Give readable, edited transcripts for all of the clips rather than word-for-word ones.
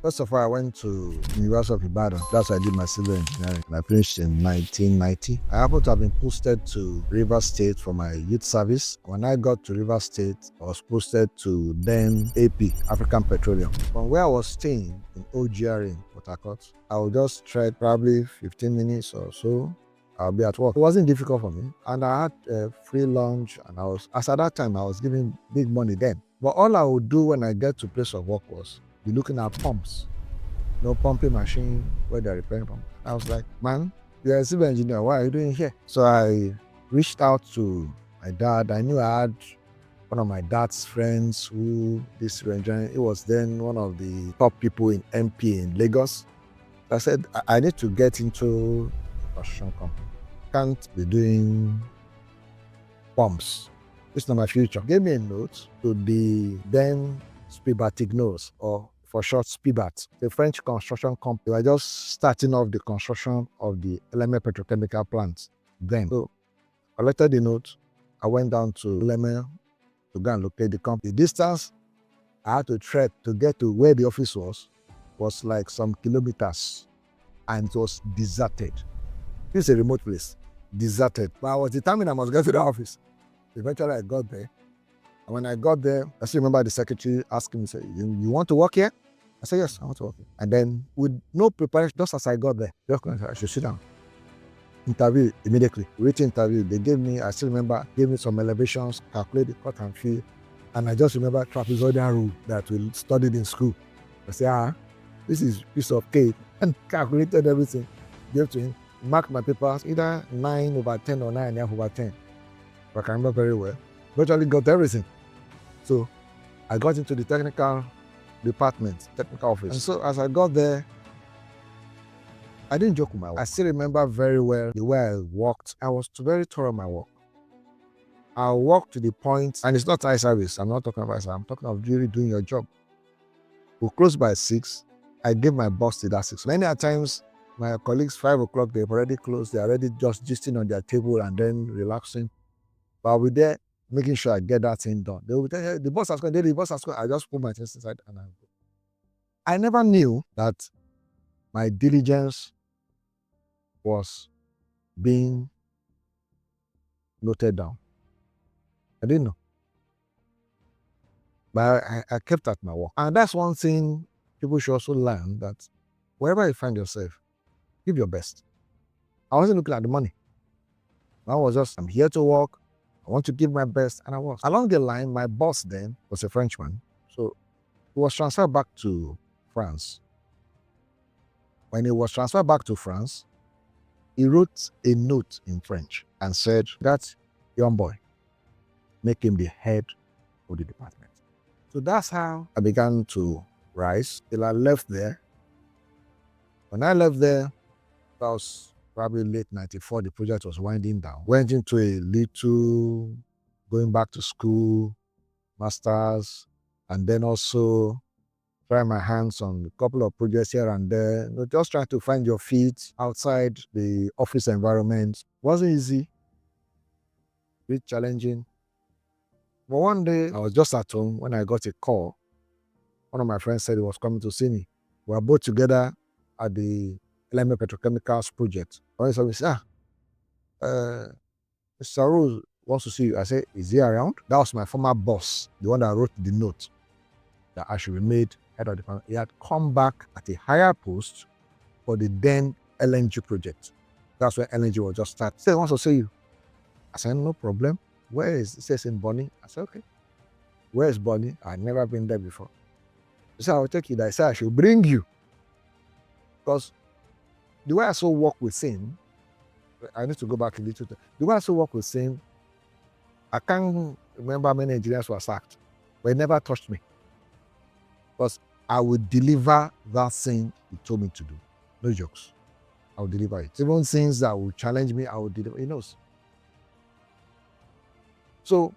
First of all, I went to University of Ibadan. That's where I did my civil engineering. And I finished in 1990. I happened to have been posted to Rivers State for my youth service. When I got to Rivers State, I was posted to then AP, African Petroleum. From where I was staying in OGR in Port Harcourt, I would just trek probably 15 minutes or so. I'll be at work. It wasn't difficult for me. And I had a free lunch, and as at that time, I was giving big money then. But all I would do when I get to place of work was be looking at pumps. No pumping machine where they're repairing pump. I was like, man, you're a civil engineer. What are you doing here? So I reached out to my dad. I knew I had one of my dad's friends who did civil engineering. He was then one of the top people in MP in Lagos. I said, I need to get into a construction company. Can't be doing pumps. It's not my future. Gave me a note to the then Spibatignos, or for short Spibat, the French construction company. They were just starting off the construction of the Eleme petrochemical plant then. So I collected the note. I went down to Eleme to go and locate the company. The distance I had to trek to get to where the office was like some kilometers, and it was deserted. This is a remote place, deserted. But I was determined I must get to the office. Eventually I got there. And when I got there, I still remember the secretary asking me, you want to work here? I said, yes, I want to work here. And then with no preparation, just as I got there, I should sit down. Interview immediately, written interview. They gave me, I still remember, gave me some elevations, calculated cut and fill. And I just remember trapezoidal rule that we studied in school. I said, this is a piece of cake. And calculated everything. Gave to him, marked my papers, either 9/10 or 9.5/10. I can remember very well. Virtually got everything. So I got into the technical department, technical office. And so as I got there, I didn't joke with my work. I still remember very well the way I worked. I was very thorough in my work. I worked to the point, and it's not eye service. I'm not talking about eye service. I'm talking of really doing your job. We closed by 6. I gave my boss till that 6. Many times, my colleagues, 5 o'clock, they've already closed. They're already just gisting on their table and then relaxing. But I'll be there making sure I get that thing done. They will tell you, the boss has gone, the boss has gone. I just put my things inside and I go. I never knew that my diligence was being noted down. I didn't know. But I kept at my work. And that's one thing people should also learn, that wherever you find yourself, give your best. I wasn't looking at the money. I was just, I'm here to work. I want to give my best, and I was. Along the line, my boss then was a Frenchman, so he was transferred back to France. When he was transferred back to France, he wrote a note in French and said, that young boy, make him the head of the department. So that's how I began to rise till I left there. When I left there, that was probably late 94, the project was winding down. Went into a little going back to school, masters, and then also try my hands on a couple of projects here and there. Just trying to find your feet outside the office environment. Wasn't easy, a bit challenging. But one day, I was just at home when I got a call. One of my friends said he was coming to see me. We were both together at the Eleme Petrochemicals project. When he said, Mr. Rose wants to see you. I said, is he around? That was my former boss, the one that wrote the note that I should be made head of the department. He had come back at a higher post for the then LNG project. That's when LNG was just started. He said, he wants to see you. I said, no problem. Where is? He says, in Bonny. I said, okay. Where is Bonny? I'd never been there before. He said, I'll take you there. I said, I should bring you. Because the way I saw work with him, I need to go back a little. The way I saw work with him, I can't remember how many engineers were sacked, but he never touched me. Because I would deliver that thing he told me to do. No jokes. I would deliver it. Even things that would challenge me, I would deliver. He knows. So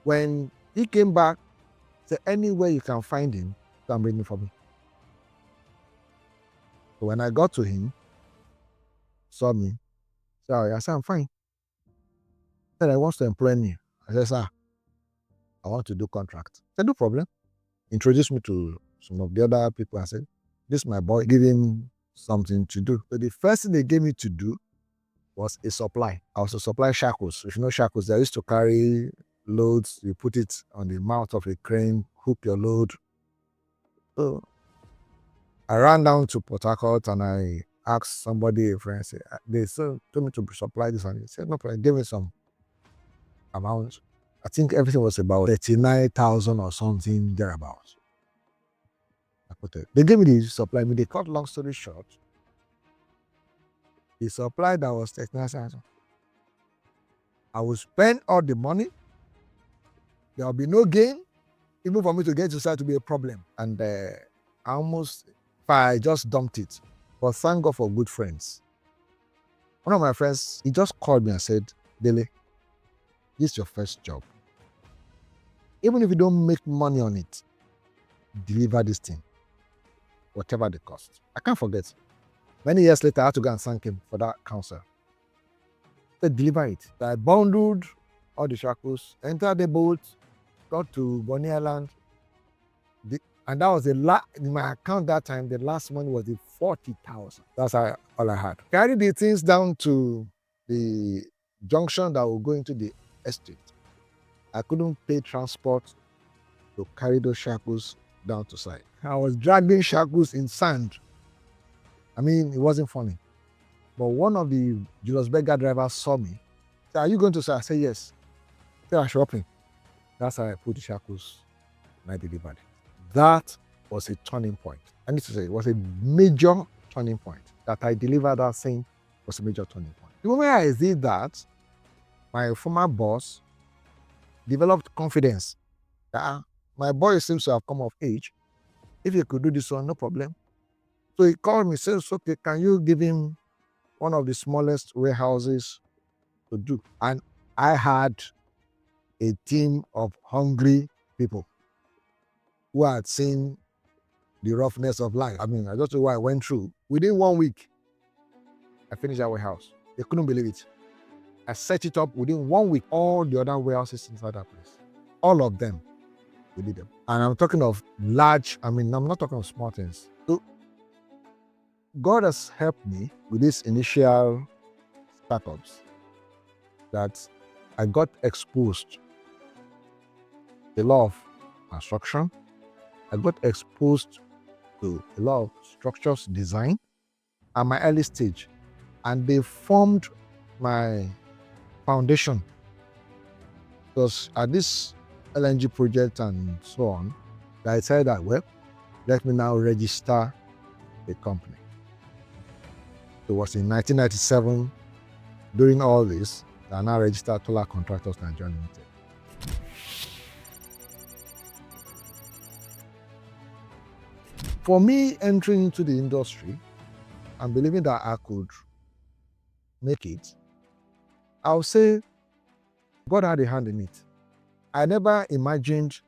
when he came back, he said, anywhere you can find him, come bring him for me. So when I got to him, saw me, sorry, I said, I'm fine. He said, I want to employ you. I said, sir, I want to do contract. I said, no problem. Introduced me to some of the other people. I said, This my boy, give him something to do. So the first thing they gave me to do was a supply. I was to supply shackles. If you know shackles, they used to carry loads. You put it on the mouth of a crane, hook your load. So I ran down to Port Harcourt and I asked somebody, a friend, they told me to supply this, and he said, no problem, give me some amount. I think everything was about 39,000 or something thereabouts. I put it. They gave me the supply. They cut long story short. The supply that was 39,000. I will spend all the money. There will be no gain. Even for me to get to start to be a problem. And I just dumped it. But thank God for good friends. One of my friends, he just called me and said, Dele, this is your first job. Even if you don't make money on it, deliver this thing, whatever the cost. I can't forget. Many years later, I had to go and thank him for that counsel. He said, deliver it. So I bundled all the shackles, entered the boat, got to Bonny Island. And that was in my account that time, the last money was the 40,000. That's all I had. Carried the things down to the junction that will go into the estate. I couldn't pay transport to carry those shackles down to site. I was dragging shackles in sand. I mean, it wasn't funny. But one of the Julius Berger drivers saw me. Said, are you going to site? I said, yes. They are shopping. That's how I put the shackles and I delivered it. That was a turning point. I need to say, it was a major turning point. That I delivered that thing was a major turning point. The moment I did that, my former boss developed confidence. My boy seems to have come of age. If he could do this one, no problem. So he called me, says, okay, can you give him one of the smallest warehouses to do? And I had a team of hungry people who had seen the roughness of life. I mean, I just know what I went through. Within 1 week, I finished that warehouse. They couldn't believe it. I set it up within 1 week. All the other warehouses inside that place, all of them, we did them. And I'm talking of large, I'm not talking of small things. So God has helped me with these initial startups that I got exposed to the law of construction. I got exposed to a lot of structures design at my early stage, and they formed my foundation. Because at this LNG project and so on, I said that, well, let me now register a company. It was in 1997, during all this, that I now registered Tola Contractors Nigeria Limited. For me, entering into the industry and believing that I could make it, I would say God had a hand in it. I never imagined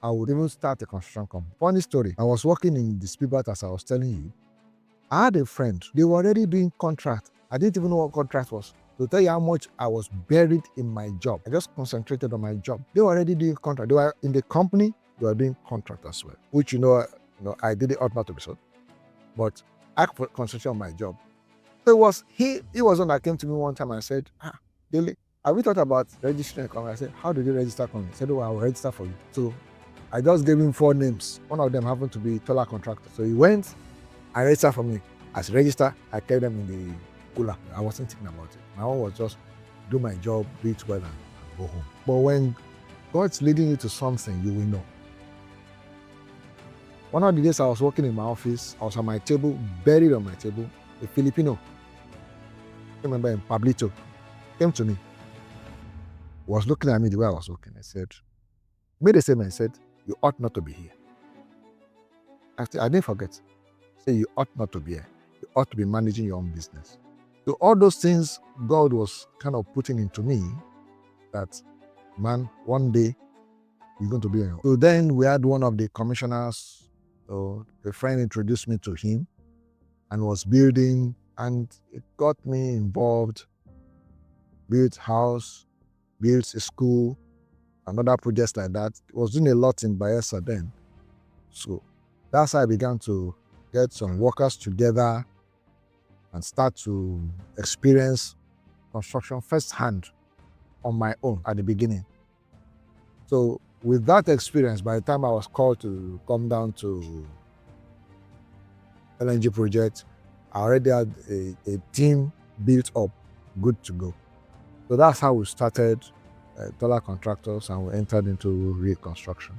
I would even start a construction company. Funny story, I was working in the Spielberg, as I was telling you. I had a friend, they were already doing contract. I didn't even know what contract was. To tell you how much I was buried in my job, I just concentrated on my job. They were already doing contract. They were in the company, they were doing contract as well, which I did it ought not to be so. But I concentrated on my job. So it was he was one that came to me one time and said, Dele, have we thought about registering a company? I said, how did you register a company? He said, I will register for you. So I just gave him 4 names. One of them happened to be Tola Contractors. So he went and registered for me. As register, I kept them in the cooler. I wasn't thinking about it. My own was just do my job, do it well, and go home. But when God's leading you to something, you will know. One of the days I was working in my office, I was on my table, buried on my table, a Filipino, I remember him, Pablito, came to me, was looking at me the way I was looking. I said, made a statement, I said, you ought not to be here. I didn't forget. Say, you ought not to be here. You ought to be managing your own business. So all those things God was kind of putting into me that, man, one day you're going to be on your own. So then we had one of the commissioners, so a friend introduced me to him and was building, and it got me involved, built house, built a school, and other projects like that. It was doing a lot in Bayelsa then. So that's how I began to get some workers together, and start to experience construction firsthand on my own at the beginning. So with that experience, by the time I was called to come down to LNG project, I already had a team built up, good to go. So that's how we started Tola Contractors, and we entered into reconstruction.